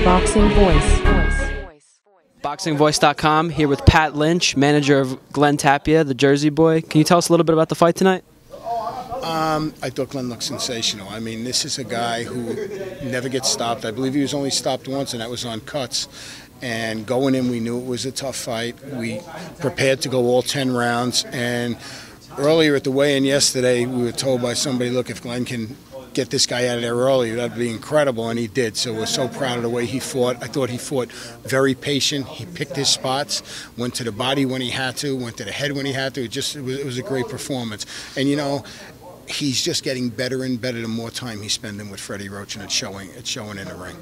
Boxing Voice. BoxingVoice.com, here with Pat Lynch, manager of Glen Tapia, the Jersey boy. Can you tell us a little bit about the fight tonight? I thought Glen looked sensational. I mean, this is a guy who never gets stopped. I believe he was only stopped once, and that was on cuts. And going in, we knew it was a tough fight. We prepared to go all 10 rounds. And earlier at the weigh-in yesterday, we were told by somebody, look, if Glen can get this guy out of there early, that'd be incredible, and he did. So we're so proud of the way he fought. I thought he fought very patient. He picked his spots, went to the body when he had to, went to the head when he had to. It was a great performance. And, you know, he's just getting better and better the more time he's spending with Freddie Roach, and it's showing in the ring.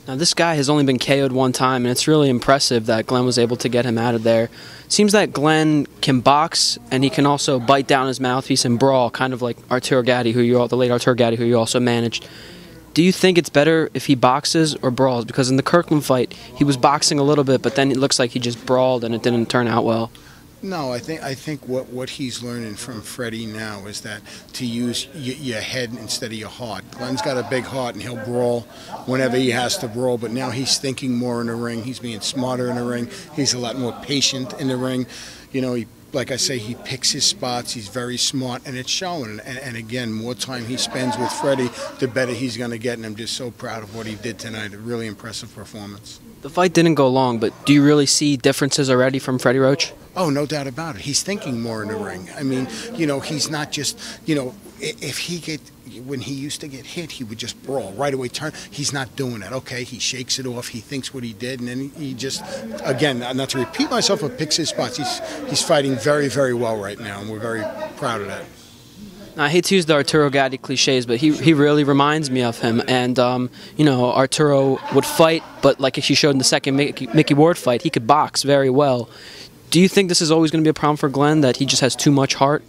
Now, this guy has only been KO'd one time, and it's really impressive that Glen was able to get him out of there. Seems that Glen can box, and he can also bite down his mouthpiece and brawl, kind of like Arturo Gatti, the late Arturo Gatti, who you also managed. Do you think it's better if he boxes or brawls? Because in the Kirkland fight, he was boxing a little bit, but then it looks like he just brawled, and it didn't turn out well. No, I think what he's learning from Freddie now is that to use your head instead of your heart. Glen's got a big heart, and he'll brawl whenever he has to brawl, but now he's thinking more in the ring. He's being smarter in the ring. He's a lot more patient in the ring. You know, like I say, he picks his spots. He's very smart, and it's showing. And again, more time he spends with Freddie, the better he's going to get, and I'm just so proud of what he did tonight. A really impressive performance. The fight didn't go long, but do you really see differences already from Freddie Roach? Oh, no doubt about it. He's thinking more in the ring. I mean, you know, he's not just, you know, when he used to get hit, he would just brawl, right away turn. He's not doing that. Okay, he shakes it off. He thinks what he did, and then he just, again, not to repeat myself, but picks his spots. He's fighting very, very well right now, and we're very proud of that. I hate to use the Arturo Gatti cliches, but he really reminds me of him. And, you know, Arturo would fight, but like he showed in the second Mickey Ward fight, he could box very well. Do you think this is always going to be a problem for Glen, that he just has too much heart?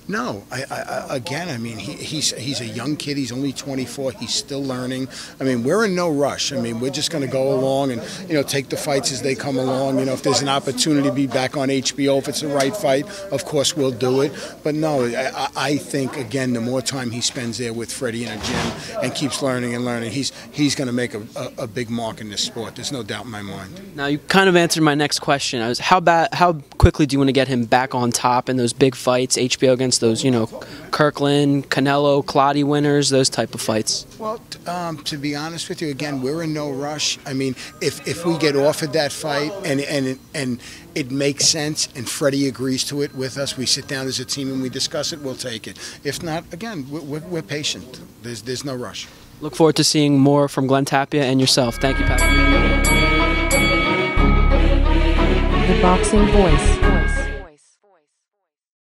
No, I mean, he's a young kid. He's only 24. He's still learning. I mean, we're in no rush. I mean, we're just going to go along and, you know, take the fights as they come along. You know, if there's an opportunity to be back on HBO, if it's the right fight, of course we'll do it. But no, I think, again, the more time he spends there with Freddie in a gym and keeps learning and learning, he's going to make a big mark in this sport. There's no doubt in my mind. Now, you kind of answered my next question. How quickly do you want to get him back on top in those big fights, HBO against those, you know, Kirkland, Canelo, Clottey winners, those type of fights? Well, to be honest with you, again, we're in no rush. I mean, if we get offered that fight and it makes sense and Freddie agrees to it with us, we sit down as a team and we discuss it, we'll take it. If not, again, we're patient. There's no rush. Look forward to seeing more from Glen Tapia and yourself. Thank you, Pat. The Boxing Voice.